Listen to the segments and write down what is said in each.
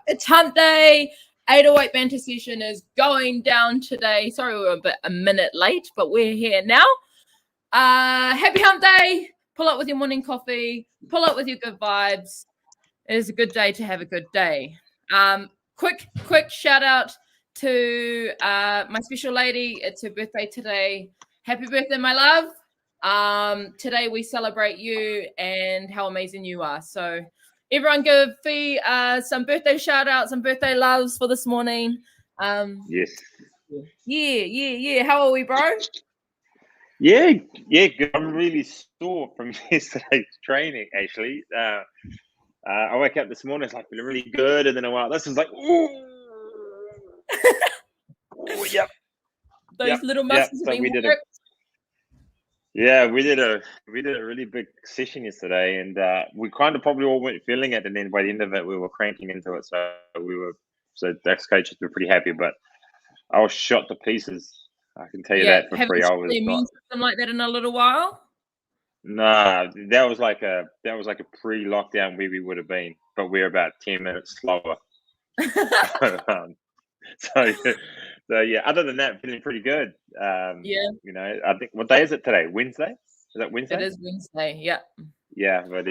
It's hump day. 808 banter session is going down today. Sorry, we're a minute late, but we're here now. Happy hump day. Pull up with your morning coffee. Pull up with your good vibes. It is a good day to have a good day. Quick shout out to my special lady. It's her birthday today. Happy birthday, my love. Today we celebrate you and how amazing you are. So everyone give Fee some birthday shout outs, some birthday loves for this morning. Yes. Yeah. How are we, bro? Yeah, good. I'm really sore from yesterday's training, actually. I woke up this morning, it's like feeling really good, and then I went out, this is like, ooh. Yep. Those little muscles have been worked. We did a really big session yesterday, and we kind of probably all weren't feeling it, and then by the end of it, we were cranking into it. So Dax coaches were pretty happy, but I was shot to pieces. I can tell you that for 3 hours. Haven't you something like that in a little while? Nah, that was like a pre-lockdown where we would have been, but we're about 10 minutes slower. So yeah. Other than that, feeling pretty good. You know, I think what day is it today? Wednesday? Is that Wednesday? It is Wednesday. Yeah. Yeah, but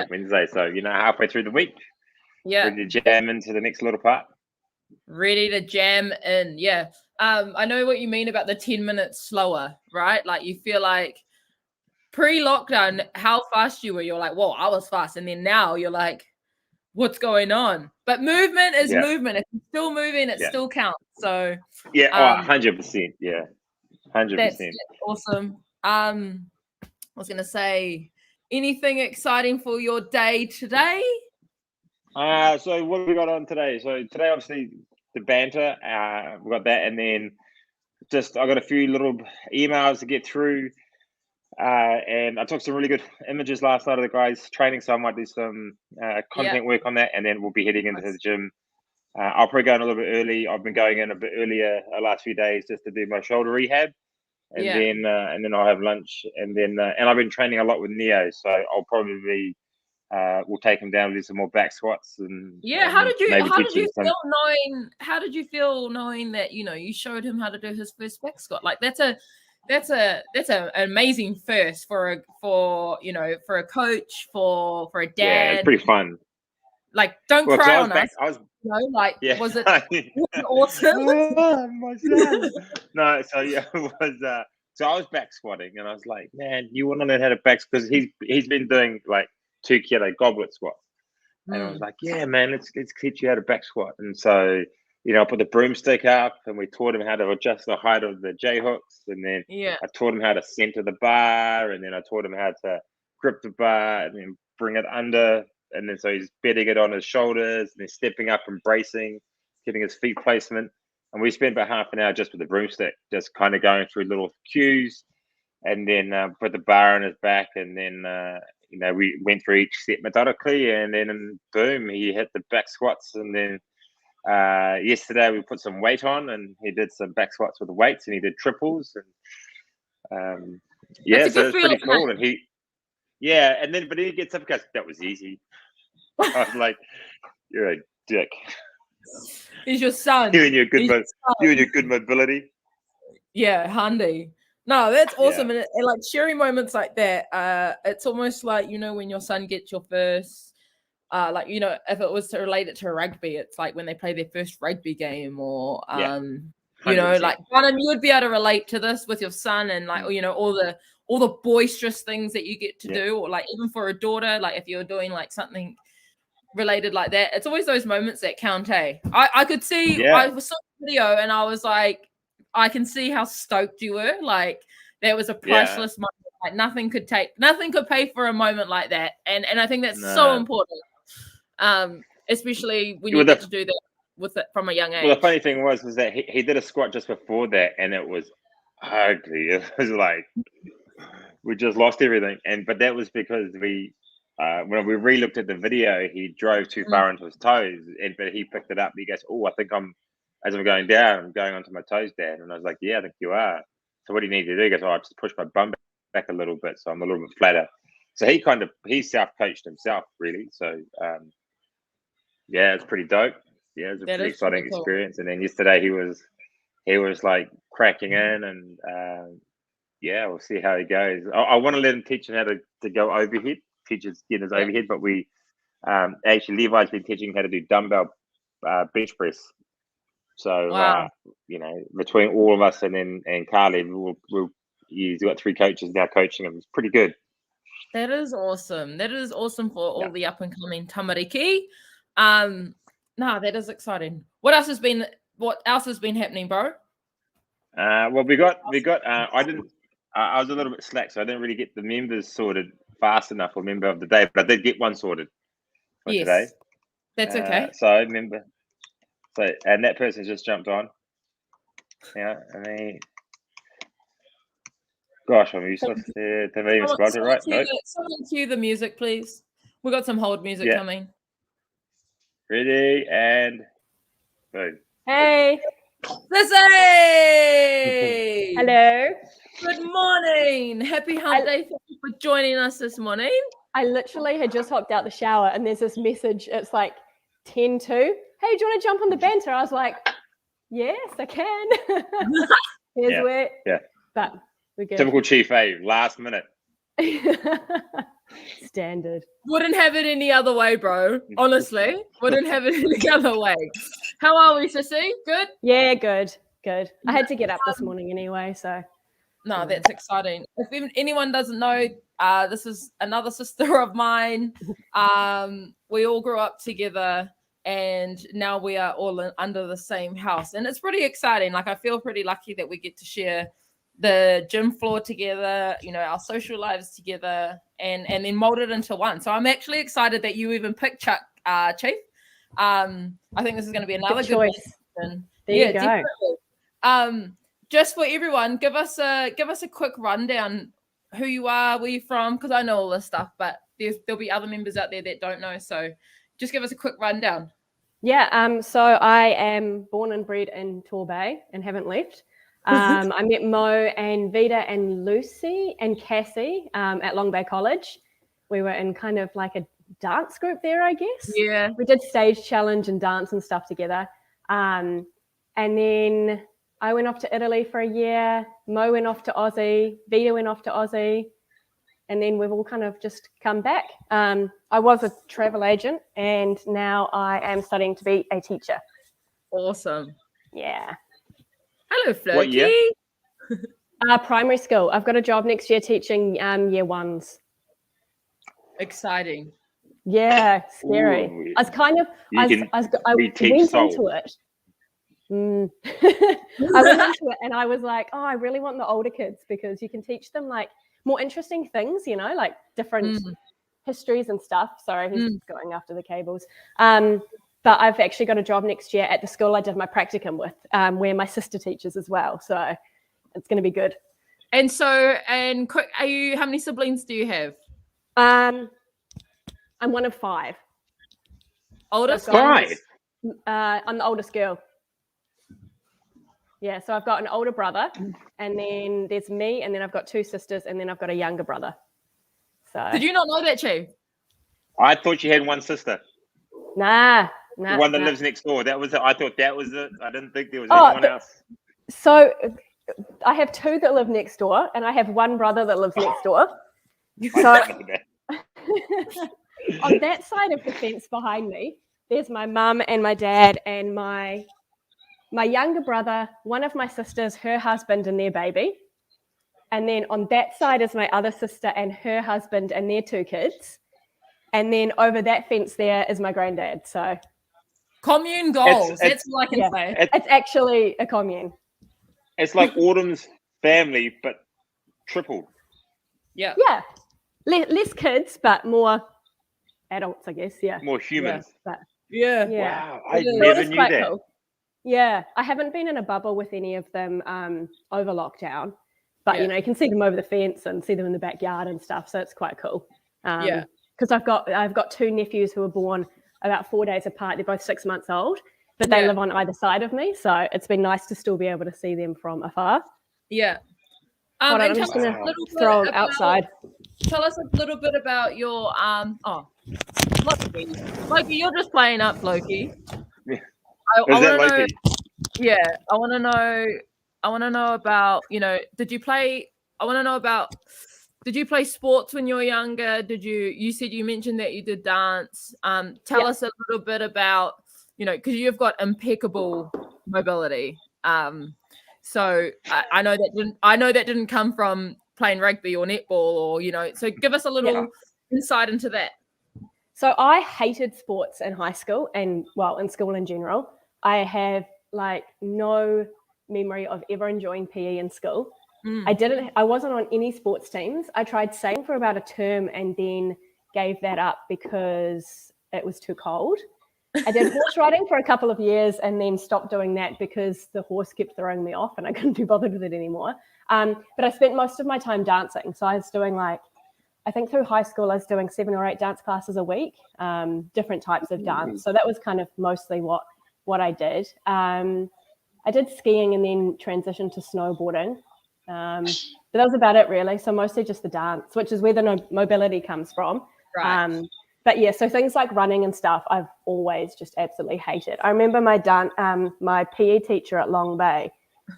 Wednesday. So halfway through the week. Yeah. Ready to jam into the next little part. Ready to jam in. Yeah. I know what you mean about the 10 minutes slower, right? Like you feel like pre-lockdown, how fast you were. You're like, whoa, I was fast. And then now you're like, what's going on? But movement is movement. If you're still moving, it still counts. So 100%. Yeah. 100%. That's awesome. I was gonna say, anything exciting for your day today? So what have we got on today? So today, obviously, the banter. We got that, and then I got a few little emails to get through. And I took some really good images last night of the guys training, so I might do some content work on that, and then we'll be heading into the gym. I'll probably go in a little bit early. I've been going in a bit earlier the last few days just to do my shoulder rehab, and then I'll have lunch, and then and I've been training a lot with Neo, so I'll probably we'll take him down and do some more back squats and how did you feel knowing that you showed him how to do his first back squat? Like that's an amazing first for a coach, for a dad. Yeah, it's pretty fun. Like, don't cry on us. Was it awesome? My son. No, so it was. So I was back squatting, and I was like, man, you want to learn how to back, because he's been doing like 2 kilo goblet squats, and I was like, yeah, man, let's teach you how to back squat. And so I put the broomstick up, and we taught him how to adjust the height of the J hooks, and then I taught him how to center the bar, and then I taught him how to grip the bar, and then bring it under. And then so he's bedding it on his shoulders, and then stepping up and bracing, getting his feet placement. And we spent about half an hour just with the broomstick, just kind of going through little cues, and then put the bar on his back, and then we went through each set methodically, and then boom, he hit the back squats. And then yesterday we put some weight on, and he did some back squats with the weights, and he did triples, and so it's pretty cool. And but he gets up and goes, that was easy. I was like, you're a dick. He's your son. You and your good mobility. Yeah, handy. No, that's awesome. And like sharing moments like that, it's almost like, when your son gets your first, if it was to relate it to rugby, it's like when they play their first rugby game, or, like, Bonham, you would be able to relate to this with your son, and like, all the boisterous things that you get to do, or like even for a daughter, like if you're doing like something related like that, it's always those moments that count. I could see, I saw the video and I was like, I can see how stoked you were. Like there was a priceless moment. Like nothing could pay for a moment like that. And I think that's so important. Especially when you get to do that with it from a young age. Well, the funny thing was that he did a squat just before that, and it was ugly. It was like we just lost everything. But that was because when we re-looked at the video, he drove too far into his toes, but he picked it up. And he goes, "Oh, I think as I'm going down, I'm going onto my toes, Dad." And I was like, "Yeah, I think you are. So what do you need to do?" He goes, "Oh, I just push my bum back a little bit, so I'm a little bit flatter." So he self-coached himself, really. So it's pretty dope. yeah, it was a That pretty is pretty exciting cool. experience. And then yesterday he was like cracking in, and yeah, we'll see how he goes. I want to let him teach him how to go overhead, teach his overhead, but we actually Levi's been teaching him how to do dumbbell bench press. So Wow. between all of us and Carly, he's got 3 coaches now coaching him. It's pretty good. That is awesome. That is awesome for all the up and coming tamariki. No, that is exciting. What else has been happening, bro? Well, we got. I was a little bit slack, so I didn't really get the members sorted fast enough for member of the day, but I did get one sorted for today. That's okay. So I remember. And that person just jumped on. Yeah, I mean, gosh, I'm useless. Have I even spelled it right? No. Someone cue the music, please. We got some hold music coming. Ready and boom. Hey. Lizzie! Hello. Good morning. Happy hump day. Thank you for joining us this morning. I literally had just hopped out the shower and there's this message. It's like 10:02. Hey, do you want to jump on the banter? I was like, yes, I can. Here's where. Yeah. But we're good. Typical Chief Fave, last minute. Standard. Wouldn't have it any other way, bro. Honestly, wouldn't have it any other way. How are we, Sissy? Good? Yeah, good. I had to get up this morning anyway, so. No, that's exciting. If anyone doesn't know, this is another sister of mine. We all grew up together, and now we are all under the same house, and it's pretty exciting. Like, I feel pretty lucky that we get to share the gym floor together, our social lives together, and then mold it into one. So I'm actually excited that you even picked Chuck, Chief. I think this is going to be another good choice. One. There you go. Definitely. Just for everyone, give us a quick rundown. Who you are, where you're from, because I know all this stuff, but there'll be other members out there that don't know. So just give us a quick rundown. Yeah. So I am born and bred in Torbay and haven't left. I met Mo and Vida and Lucy and Cassie at Long Bay College. We were in kind of like a dance group there, I guess. Yeah. We did stage challenge and dance and stuff together. And then I went off to Italy for a year. Mo went off to Aussie. Vida went off to Aussie. And then we've all kind of just come back. I was a travel agent and now I am studying to be a teacher. Awesome. Yeah. Hello, Floki. What year? Primary school. I've got a job next year teaching year ones. Exciting. Yeah, scary. Ooh, I was kind of, I went into it. I went into it and I was like, oh, I really want the older kids because you can teach them like more interesting things, like different histories and stuff. Sorry, he's going after the cables. But I've actually got a job next year at the school I did my practicum with, where my sister teaches as well. So it's going to be good. And quick, how many siblings do you have? I'm one of 5. Oldest? 5? I'm the oldest girl. Yeah, so I've got an older brother, and then there's me, and then I've got 2 sisters, and then I've got a younger brother. So did you not know that, Chief? I thought you had one sister. Nah. The one that lives next door. That was it. I thought that was it. I didn't think there was anyone else. So I have 2 that live next door, and I have 1 brother that lives next door. So on that side of the fence behind me, there's my mum and my dad and my younger brother, one of my sisters, her husband and their baby. And then on that side is my other sister and her husband and their 2 kids. And then over that fence there is my granddad. So commune goals. That's all I can say. It's actually a commune. It's like Autumn's family, but tripled. Yeah. Yeah. Less kids, but more adults, I guess. Yeah. More humans. Yeah. Wow. I never knew that. Cool. Yeah. I haven't been in a bubble with any of them over lockdown, but you can see them over the fence and see them in the backyard and stuff. So it's quite cool. Because I've got 2 nephews who were born about 4 days apart. They're both 6 months old, but they live on either side of me. So it's been nice to still be able to see them from afar. Yeah. I'm just going to throw them outside. Tell us a little bit about your Loki, you're just playing up, Loki. I Was that want to know. Loki? Yeah, I want to know about. Did you play? I want to know about. Did you play sports when you were younger? You said you mentioned that you did dance. Tell us a little bit about, because you've got impeccable mobility. So I know that didn't come from playing rugby or netball or, so give us a little insight into that. So I hated sports in high school and in school in general. I have no memory of ever enjoying PE in school. I wasn't on any sports teams. I tried sailing for about a term and then gave that up because it was too cold. I did horse riding for a couple of years and then stopped doing that because the horse kept throwing me off and I couldn't be bothered with it anymore. But I spent most of my time dancing. So I was doing I think through high school, I was doing 7 or 8 dance classes a week, different types of dance. So that was kind of mostly what I did. I did skiing and then transitioned to snowboarding. But that was about it, really. So mostly just the dance, which is where the mobility comes from. Right. But yeah, so things like running and stuff, I've always just absolutely hated. I remember my PE teacher at Long Bay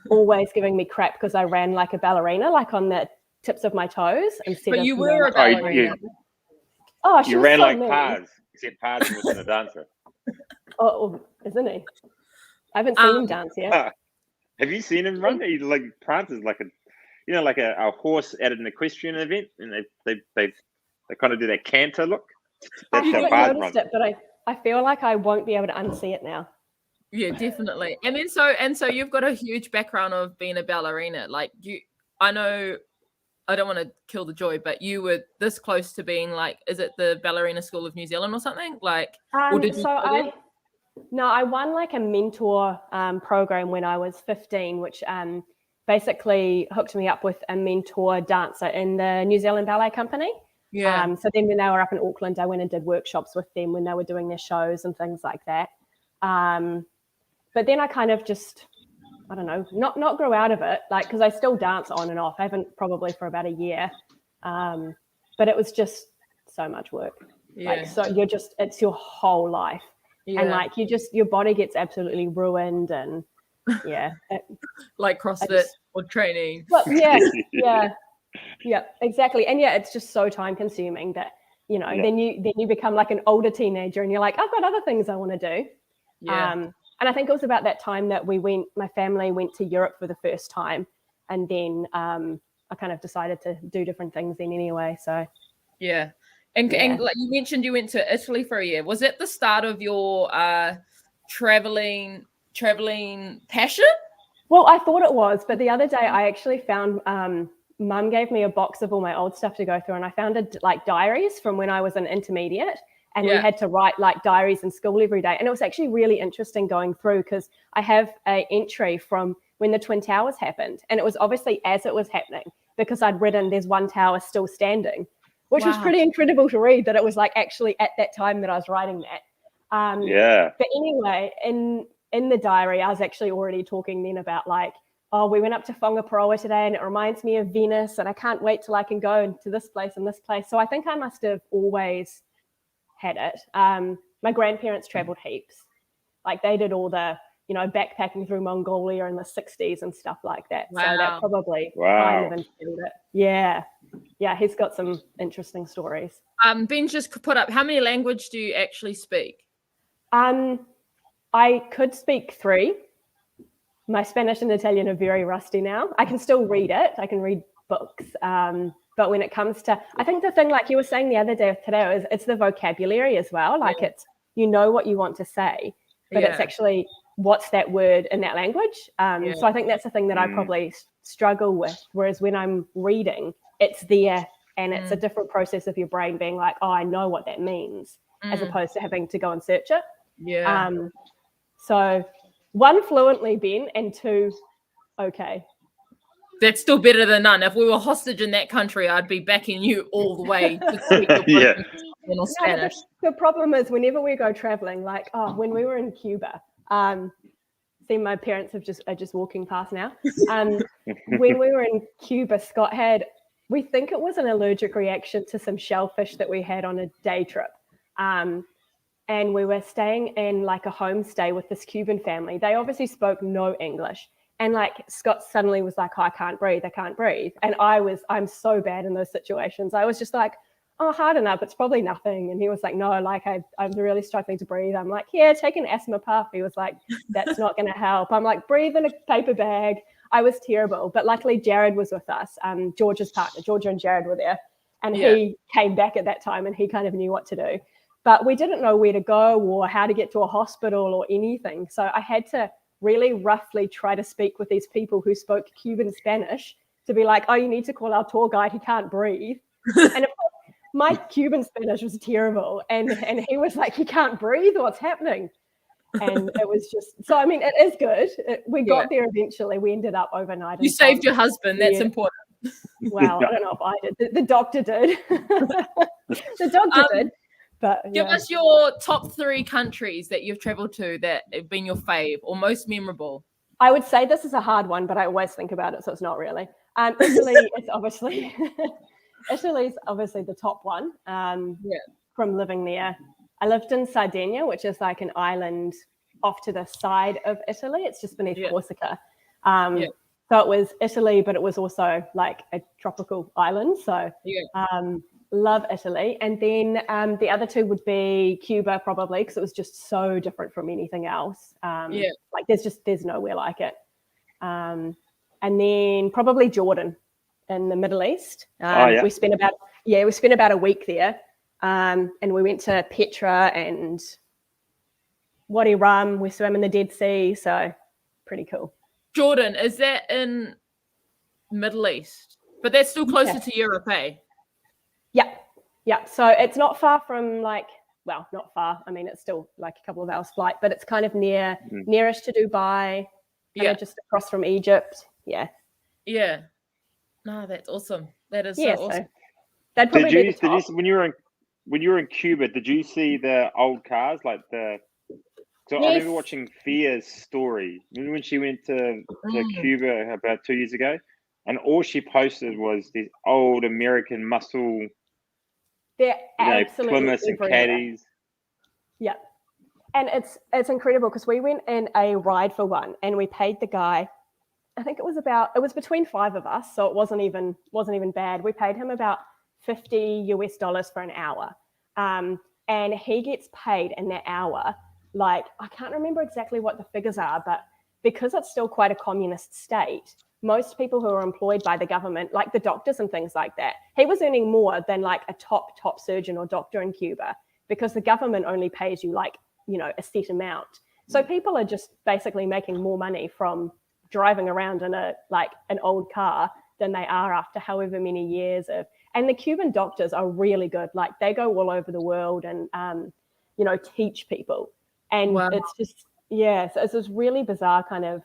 always giving me crap because I ran like a ballerina, like on the tips of my toes instead but of. you were a ballerina. She you ran so like mean. Paz, except Paz wasn't a dancer. Oh, isn't he? I haven't seen him dance yet. Have you seen him run? He prances like a horse at an equestrian event, and they kind of do that canter look. I haven't noticed it, but I feel like I won't be able to unsee it now. Yeah, definitely. And then so you've got a huge background of being a ballerina. I know I don't want to kill the joy, but you were this close to being is it the Ballerina School of New Zealand or something? Or did you I won a mentor program when I was 15, which basically hooked me up with a mentor dancer in the New Zealand Ballet Company. Yeah. So then when they were up in Auckland, I went and did workshops with them when they were doing their shows and things like that. But then I kind of just, I don't know, not grow out of it, because I still dance on and off. I haven't probably for about a year. But it was just so much work. Yeah. So it's your whole life. Yeah. And your body gets absolutely ruined and like CrossFit or training. Well, yeah, exactly. And it's just so time consuming that, then you become like an older teenager and you're like, I've got other things I want to do. Yeah. And I think it was about that time that my family went to Europe for the first time. And then I kind of decided to do different things then anyway. So. Yeah. And like you mentioned, you went to Italy for a year. Was it the start of your traveling passion? Well, I thought it was, but the other day I actually found Mum gave me a box of all my old stuff to go through, and I found diaries from when I was an intermediate, and we had to write diaries in school every day. And it was actually really interesting going through because I have an entry from when the Twin Towers happened, and it was obviously as it was happening because I'd written there's one tower still standing. Which was pretty incredible to read that it was actually at that time that I was writing that. But anyway, in the diary, I was actually already talking then about we went up to Whangaparoa today and it reminds me of Venice and I can't wait till I can go to this place and this place. So I think I must have always had it. My grandparents traveled heaps. They did all the, backpacking through Mongolia in the 60s and stuff like that. Wow. So that probably kind of instilled it. Yeah. Yeah, he's got some interesting stories. Ben just put up, how many languages do you actually speak? I could speak 3. My Spanish and Italian are very rusty now. I can still read it. I can read books. But when it comes to, I think the thing you were saying the other day today is it's the vocabulary as well. It's, what you want to say, but it's actually what's that word in that language. So I think that's the thing that I probably struggle with. Whereas when I'm reading, it's there and it's a different process of your brain being I know what that means as opposed to having to go and search it. Yeah. So 1, fluently, Ben, and 2, okay. That's still better than none. If we were hostage in that country, I'd be backing you all the way to speak your Spanish. The problem is whenever we go traveling, when we were in Cuba, see, my parents are just walking past now. When we were in Cuba, Scott we think it was an allergic reaction to some shellfish that we had on a day trip. and we were staying in like a homestay with this Cuban family. They obviously spoke no English. And like Scott suddenly was like, oh, I can't breathe. And I'm so bad in those situations. I was just like, oh, hard enough. It's probably nothing. And he was like, no, like I'm really struggling to breathe. I'm like, yeah, take an asthma puff. He was like, that's not going to help. I'm like, breathe in a paper bag. I was terrible. But luckily Jared was with us. George's partner, Georgia and Jared were there. And he came back at that time and he kind of knew what to do. But we didn't know where to go or how to get to a hospital or anything. So I had to really roughly try to speak with these people who spoke Cuban Spanish to be like, oh, you need to call our tour guide. He can't breathe. And my Cuban Spanish was terrible. And he was like, he can't breathe. What's happening? And it was just, so, I mean, it is good. We got there eventually. We ended up overnight. You saved your husband. That's important. Well, I don't know if I did. The doctor did. The doctor did. But give us your top 3 countries that you've traveled to that have been your fave or most memorable. I would say this is a hard one, but I always think about it, so it's not really. Italy is obviously Italy's obviously the top one. From living there, I lived in Sardinia, which is like an island off to the side of Italy. It's just beneath Corsica. So it was Italy, but it was also like a tropical island. So love Italy. And then the other 2 would be Cuba, probably, because it was just so different from anything else. Like there's nowhere like it. And then probably Jordan in the Middle East. We spent about a week there. And we went to Petra and Wadi Rum. We swam in the Dead Sea. So pretty cool. Jordan, is that in Middle East? But that's still closer to Europe, eh? Yeah. So it's not far from not far. I mean, it's still like a couple of hours flight, but it's kind of nearish to Dubai. Just across from Egypt. Yeah. No, that's awesome. That is so awesome. So that'd probably be the top. When you were in Cuba, did you see the old cars So I remember watching Fia's story. Remember when she went to Cuba about 2 years ago, and all she posted was these old American muscle. They're absolutely Plymouths and caddies. Yeah, and it's incredible because we went in a ride for one, and we paid the guy. I think it was between 5 of us, so it wasn't even bad. We paid him about $50 for an hour, and he gets paid in that hour. Like, I can't remember exactly what the figures are, but because it's still quite a communist state, most people who are employed by the government, like the doctors and things like that, he was earning more than like a top surgeon or doctor in Cuba because the government only pays you a set amount. So people are just basically making more money from driving around in an old car than they are after however many years of. And the Cuban doctors are really good. Like, they go all over the world and teach people. And it's just, so it's this really bizarre kind of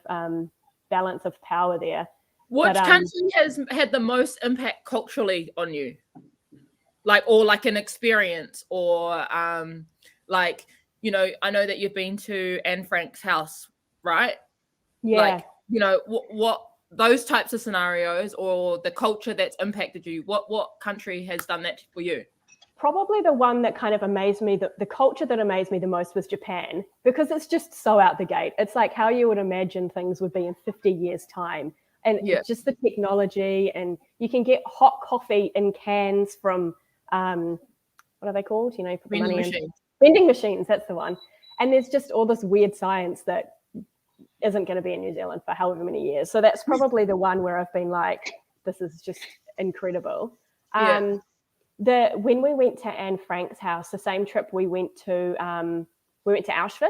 balance of power there. Which country has had the most impact culturally on you? Like an experience or I know that you've been to Anne Frank's house, right? Yeah. What those types of scenarios or the culture that's impacted you, what country has done that for you? Probably the one that kind of amazed me, the culture that amazed me the most was Japan, because it's just so out the gate. It's like how you would imagine things would be in 50 years' time. And just the technology, and you can get hot coffee in cans from, what are they called? Put the money in. Vending machines, that's the one. And there's just all this weird science that isn't going to be in New Zealand for however many years. So that's probably the one where I've been like, this is just incredible. When we went to Anne Frank's house, the same trip we went to Auschwitz.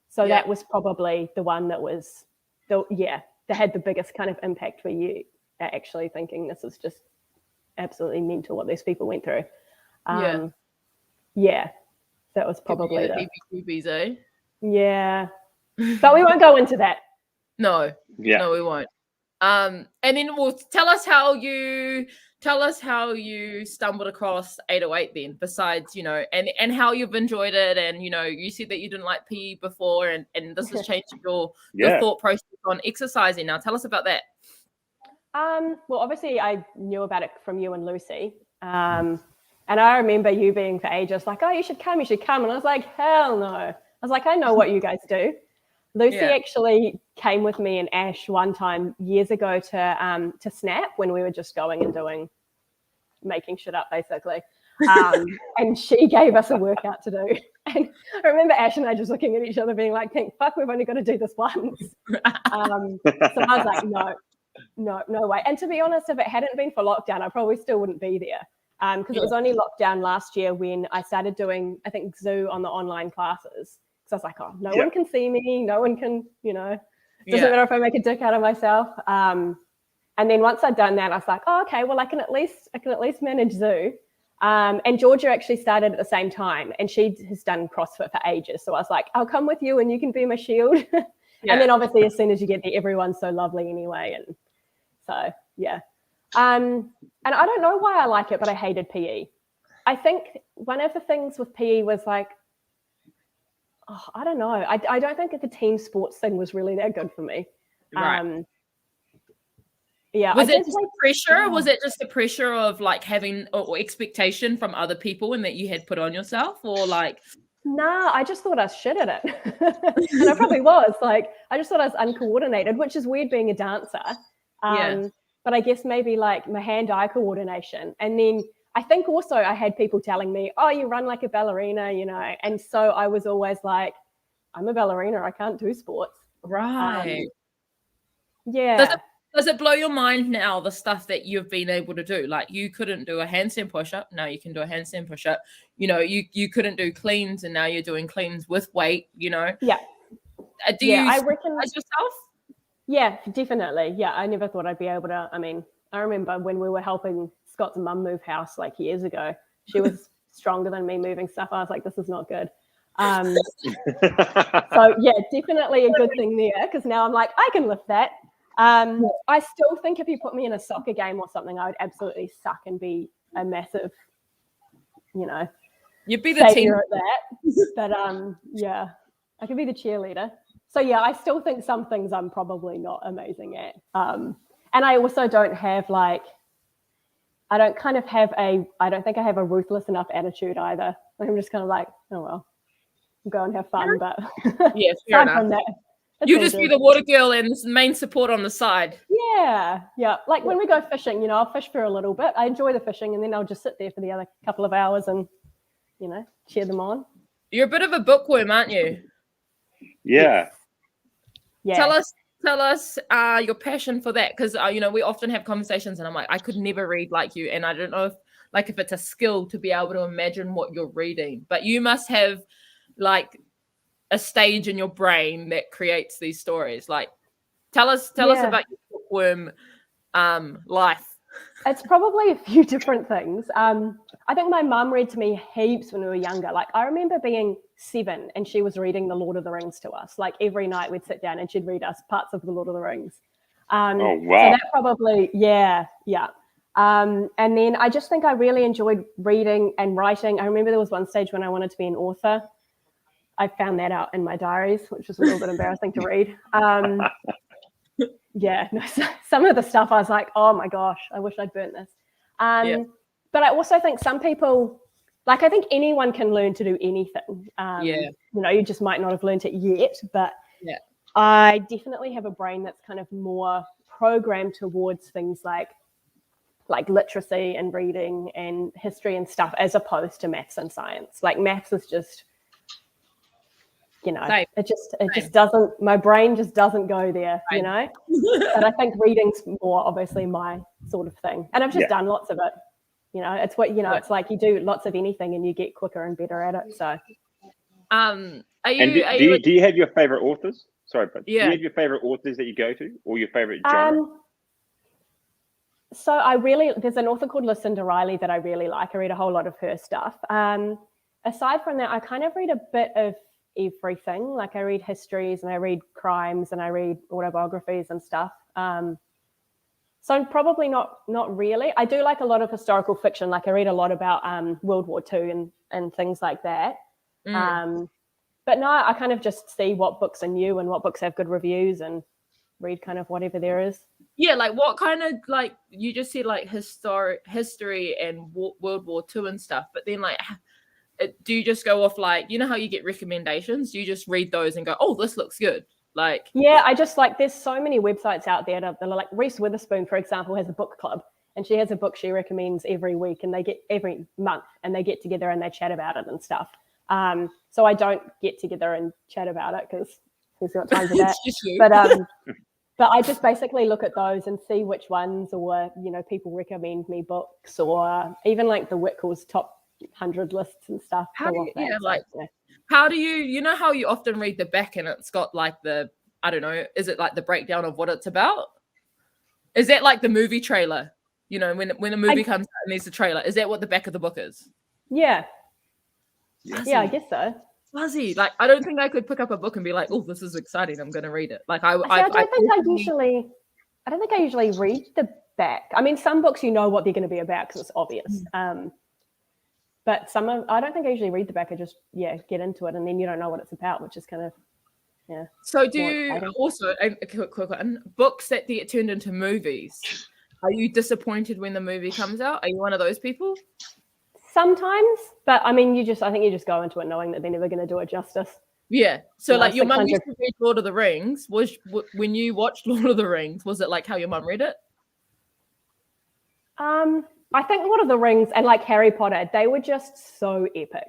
So that was probably the one that was that had the biggest kind of impact for you, actually thinking this is just absolutely mental what these people went through. That was probably the BBQBs, eh? Yeah. But we won't go into that. No, we won't. And then tell us how you stumbled across 808 then, besides, and how you've enjoyed it. And, you said that you didn't like PE before and this has changed your thought process on exercising. Now tell us about that. Well, obviously I knew about it from you and Lucy. And I remember you being for ages like, oh, you should come. And I was like, hell no. I was like, I know what you guys do. Lucy actually came with me and Ash one time years ago to Snap when we were just going and making shit up basically. And she gave us a workout to do. And I remember Ash and I just looking at each other being like, fuck, we've only got to do this once. So I was like, no way. And to be honest, if it hadn't been for lockdown, I probably still wouldn't be there. Because it was only lockdown last year when I started doing, I think, Zoo on the online classes. So I was like, oh, no one can see me. No one can, doesn't matter if I make a dick out of myself. And then once I'd done that, I was like, oh, okay, well, I can at least manage Zoo. And Georgia actually started at the same time, and she has done CrossFit for ages. So I was like, I'll come with you and you can be my shield. And then obviously as soon as you get there, everyone's so lovely anyway. And so, yeah. And I don't know why I like it, but I hated PE. I think one of the things with PE was like, I don't know. I don't think the team sports thing was really that good for me. Right. Yeah. Was it just pressure? Yeah. Was it just the pressure of like having or expectation from other people and that you had put on yourself, or like? Nah, I just thought I was shit at it. And I probably was. Like, I just thought I was uncoordinated, which is weird being a dancer. But I guess maybe like my hand-eye coordination. And then I think also I had people telling me, oh, you run like a ballerina, And so I was always like, I'm a ballerina. I can't do sports. Right. Yeah. Does it blow your mind now, the stuff that you've been able to do? Like you couldn't do a handstand push-up. Now you can do a handstand push-up. You couldn't do cleans and now you're doing cleans with weight, Yeah. Do you recognize yourself? Yeah, definitely. Yeah, I never thought I'd be able to. I mean, I remember when we were helping Scott's mum move house like years ago, she was stronger than me moving stuff. I was like, this is not good. So yeah, definitely a good thing there, because now I'm like, I can lift that. I still think if you put me in a soccer game or something, I would absolutely suck and be a massive, you'd be the team at that. But yeah, I could be the cheerleader. So yeah, I still think some things I'm probably not amazing at. And I also don't have I don't think I have a ruthless enough attitude either. I'm just kind of like, oh well, go and have fun. But yeah, fair enough. From that, you just be the water girl and main support on the side. Yeah. Like when we go fishing, I'll fish for a little bit. I enjoy the fishing, and then I'll just sit there for the other couple of hours and, cheer them on. You're a bit of a bookworm, aren't you? Yeah. Yeah. Tell us your passion for that, because we often have conversations and I'm like, I could never read like you, and I don't know if it's a skill to be able to imagine what you're reading, but you must have like a stage in your brain that creates these stories. Like tell us about your bookworm life. It's probably a few different things. I think my mum read to me heaps when we were younger. Like I remember being 7 and she was reading The Lord of the Rings to us. Like every night we'd sit down and she'd read us parts of The Lord of the Rings. Oh, wow. So that probably, yeah. And then I just think I really enjoyed reading and writing. I remember there was one stage when I wanted to be an author. I found that out in my diaries, which was a little bit embarrassing to read. Yeah, no, some of the stuff I was like, oh my gosh, I wish I'd burnt this. But I also think some people, like I think anyone can learn to do anything. You just might not have learned it yet, but I definitely have a brain that's kind of more programmed towards things like literacy and reading and history and stuff, as opposed to maths and science. Like maths is just, it just doesn't, my brain just doesn't go there, But I think reading's more obviously my sort of thing. And I've just done lots of it. It's what, it's like you do lots of anything and you get quicker and better at it. So, do you have your favorite authors? Sorry, but do you have your favorite authors that you go to, or your favorite genre? So there's an author called Lucinda Riley that I really like. I read a whole lot of her stuff. Aside from that, I kind of read a bit of everything. Like I read histories and I read crimes and I read autobiographies and stuff. So I'm probably not really. I do like a lot of historical fiction. Like I read a lot about World War II and things like that. But no, I kind of just see what books are new and what books have good reviews and read kind of whatever there is. Yeah, like what kind of, like, you just said like history and World War II and stuff, but then like, do you just go off like, you know how you get recommendations? Do you just read those and go, oh, this looks good? Like, yeah, I just like, there's so many websites out there that are like, Reese Witherspoon, for example, has a book club, and she has a book she recommends every week, and they get every month, and they get together and they chat about it and stuff. So I don't get together and chat about it because who's got time for that? But I just basically look at those and see which ones, or, you know, people recommend me books, or even like the Wickel's top 100 lists and stuff. How do you know how you often read the back and it's got like the, I don't know, is it like the breakdown of what it's about? Is that like the movie trailer? You know, when a movie comes out and there's a trailer, is that what the back of the book is? Yeah. Yeah, I guess so. Fuzzy. Like, I don't think I could pick up a book and be like, oh, this is exciting, I'm going to read it. Like, I don't think I usually read the back. I mean, some books you know what they're going to be about because it's obvious. But I don't think I usually read the back. I just, get into it, and then you don't know what it's about, which is kind of, So do you also, a quick one, books that get turned into movies, are you disappointed when the movie comes out? Are you one of those people? Sometimes, but I mean, I think you just go into it knowing that they're never going to do it justice. Yeah. So like your mum used to read Lord of the Rings. When you watched Lord of the Rings, was it like how your mum read it? I think Lord of the Rings and like Harry Potter, they were just so epic.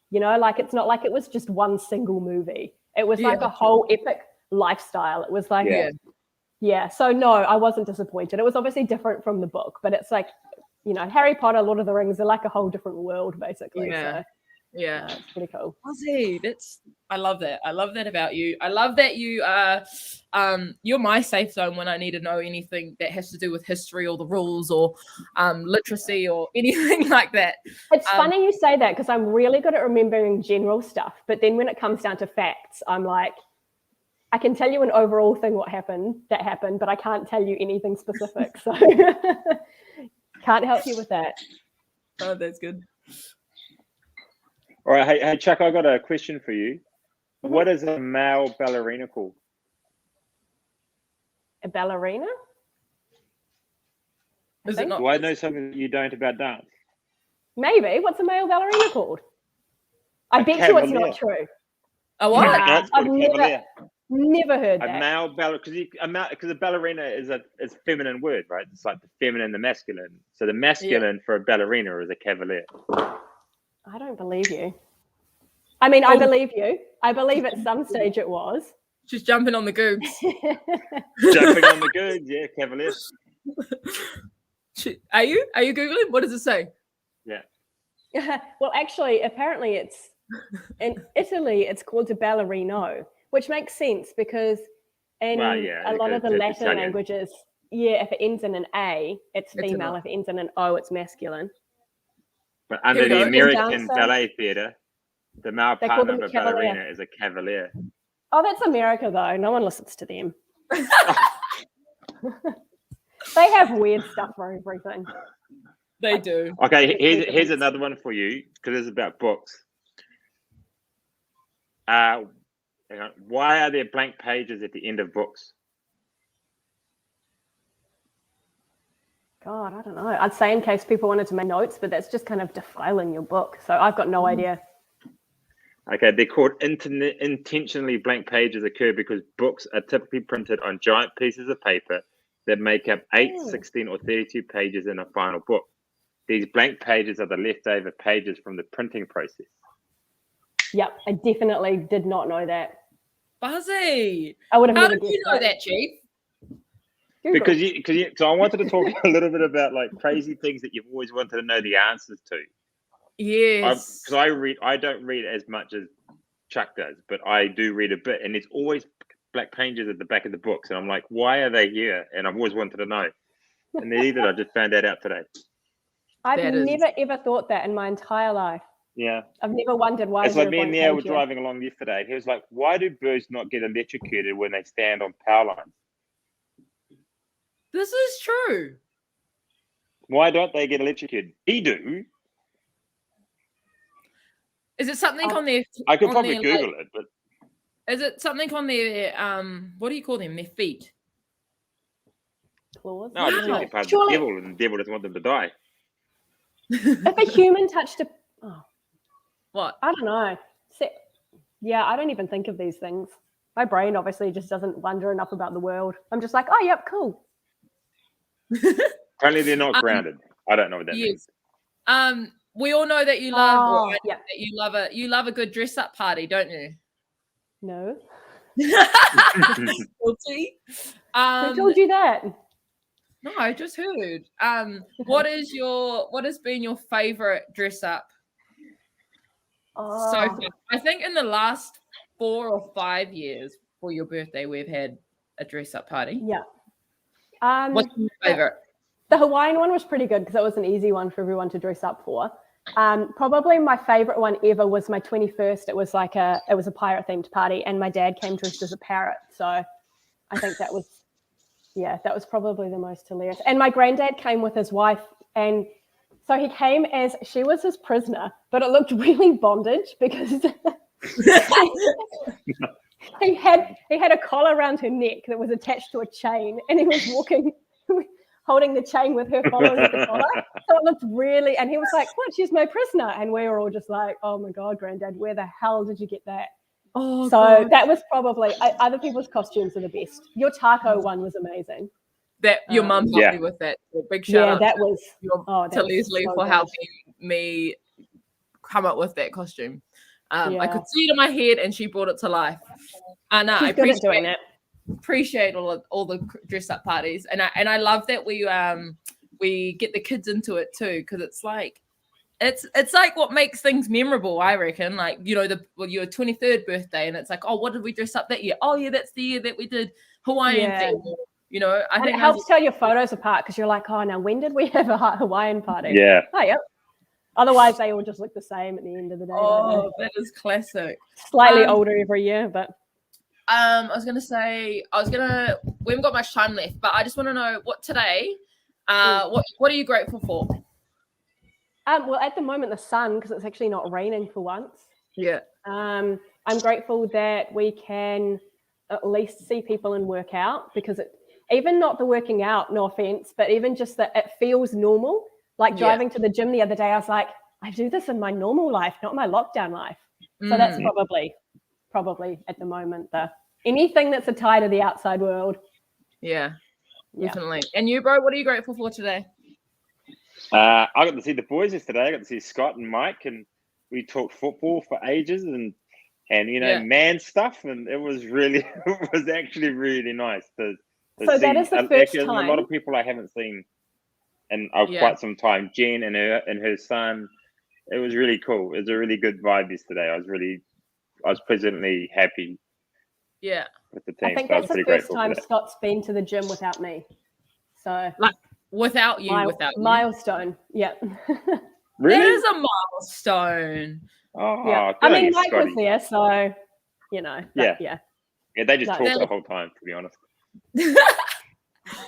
You know, like it's not like it was just one single movie. It was like a whole epic lifestyle. It was like, So no, I wasn't disappointed. It was obviously different from the book, but it's like, you know, Harry Potter, Lord of the Rings are like a whole different world, basically. Yeah. So, it's pretty cool. Ozzy, I love that. I love that about you. I love that you you're my safe zone when I need to know anything that has to do with history or the rules or literacy or anything like that. It's funny you say that because I'm really good at remembering general stuff, but then when it comes down to facts, I'm like, I can tell you an overall thing that happened, but I can't tell you anything specific. So can't help you with that. Oh, that's good. All right, hey Chuck, I got a question for you. Mm-hmm. What is a male ballerina called? A ballerina? Is it not? Do I know something that you don't about dance? Maybe. What's a male ballerina called? I bet you it's not true. A what? I've never heard that. A male ballerina, because a ballerina is a feminine word, right? It's like the feminine, the masculine. So the masculine for a ballerina is a cavalier. I don't believe you. I mean, I believe you. I believe at some stage it was. She's jumping on the googs. Jumping on the googs, yeah, cavalier. Are you Googling? What does it say? Yeah. Well, actually, apparently it's in Italy, it's called a ballerino, which makes sense because in a lot of the Latin languages, if it ends in an A, it's female. If it ends in an O, it's masculine. But under the American ballet theatre, the male partner of a ballerina is a cavalier. Oh, that's America, though. No one listens to them. They have weird stuff for everything. They do. Okay, here's another one for you, because it's about books. Why are there blank pages at the end of books? God, I don't know. I'd say in case people wanted to make notes, but that's just kind of defiling your book. So I've got no idea. Okay, they're called intentionally blank pages occur because books are typically printed on giant pieces of paper that make up 8, 16, or 32 pages in a final book. These blank pages are the leftover pages from the printing process. Yep, I definitely did not know that. Buzzy! I would have How did you know that, Chief? Google. Because so I wanted to talk a little bit about like crazy things that you've always wanted to know the answers to. Yes. Because I don't read as much as Chuck does, but I do read a bit, and there's always black pages at the back of the books, and I'm like, why are they here? And I've always wanted to know, and they're either I just found that out today. I've never ever thought that in my entire life. Yeah. I've never wondered why. It's like me and Nia were driving along yesterday, and he was like, why do birds not get electrocuted when they stand on power lines? This is true. Why don't they get electrocuted? He do. Is it something on their... I could probably Google it, but... Is it something on their, what do you call them? Their feet? Claws. No, just No. think part of the Surely, devil, and the devil doesn't want them to die. if a human touched a... Oh, What? I don't know. Yeah, I don't even think of these things. My brain obviously just doesn't wonder enough about the world. I'm just like, oh, yep, cool. Apparently, they're not grounded. I don't know what that means. We all know that you love, yeah. that you love a good dress up party, don't you? No. Guilty. Who told you that? No, I just heard. What has been your favorite dress up so far? I think in the last 4 or 5 years for your birthday, we've had a dress up party. Yeah. What's your favorite? The Hawaiian one was pretty good because it was an easy one for everyone to dress up for. Probably my favorite one ever was my 21st. It was a pirate themed party, and my dad came dressed as a parrot. So I think that was probably the most hilarious. And my granddad came with his wife, and so he came as she was his prisoner, but it looked really bondage because he had a collar around her neck that was attached to a chain, and he was walking holding the chain with her following the collar. So it looked really, and he was like, what, she's my prisoner? And we were all just like, oh my God, Granddad, where the hell did you get that? Oh, so God. That was probably, other people's costumes are the best. Your taco one was amazing. That your mum helped me with that. Big shout out that was to Leslie for helping me come up with that costume. I could see it in my head, and she brought it to life. And I appreciate doing that. Appreciate all the dress up parties, and I love that we get the kids into it too, because it's like what makes things memorable, I reckon. Like, you know, your 23rd birthday, and it's like, oh, what did we dress up that year? Oh yeah, that's the year that we did Hawaiian thing. You know, I think it helps tell your photos apart, because you're like, oh, now when did we have a Hawaiian party? Yeah. Oh, yep. Otherwise, they all just look the same at the end of the day. Oh, that is classic. Slightly older every year, but. We haven't got much time left, but I just want to know what are you grateful for? Well, at the moment, the sun, because it's actually not raining for once. Yeah. I'm grateful that we can at least see people and work out, because even not the working out, no offense, but even just that it feels normal. Like driving to the gym the other day, I was like, I do this in my normal life, not my lockdown life. So that's probably at the moment anything that's a tie to the outside world. Yeah, definitely. And you, bro, what are you grateful for today? I got to see the boys yesterday. I got to see Scott and Mike, and we talked football for ages and you know, man stuff, and it was actually really nice to so see. That is the first time. A lot of people I haven't seen in quite some time. Jen and her son. It was really cool. It was a really good vibe yesterday. I was pleasantly happy. Yeah. With the team. I think that's the first time Scott's been to the gym without me. So without you. Milestone. Yeah. Really? That is a milestone. Oh, yeah. I mean, Mike was there, so you know. Yeah. Yeah, they just talked the whole time, to be honest.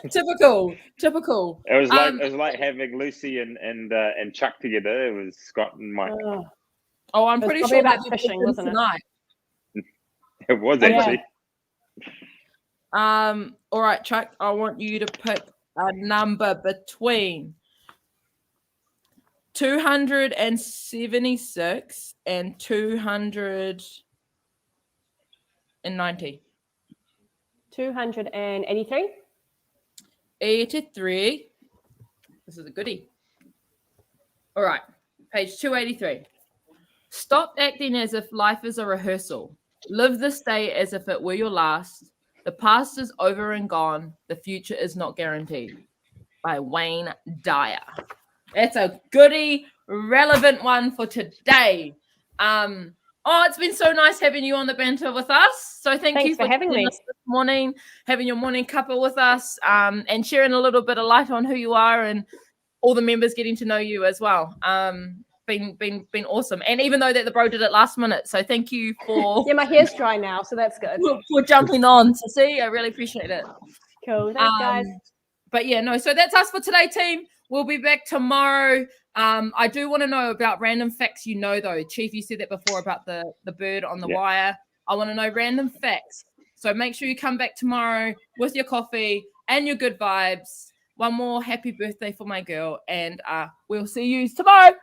Typical. It was like having Lucy and Chuck together. It was Scott and Mike. I'm pretty sure about fishing, wasn't it? Tonight. It was actually. All right, Chuck. I want you to pick a number between 276 and 290. 283. 83. This is a goodie. All right, page 283. Stop acting as if life is a rehearsal. Live this day as if it were your last. The past is over and gone. The future is not guaranteed. By Wayne Dyer. That's a goodie, relevant one for today. It's been so nice having you on the banter with us. So thanks you for having me this morning, having your morning cuppa with us, and sharing a little bit of light on who you are and all the members getting to know you as well. Been awesome. And even though that the bro did it last minute, so thank you for my hair's dry now, so that's good. For jumping on. So see, I really appreciate it. Cool. Thanks, guys. But yeah, no, so that's us for today, team. We'll be back tomorrow. I do want to know about random facts though. Chief, you said that before about the bird on the wire. I want to know random facts. So make sure you come back tomorrow with your coffee and your good vibes. One more happy birthday for my girl, and we'll see you tomorrow.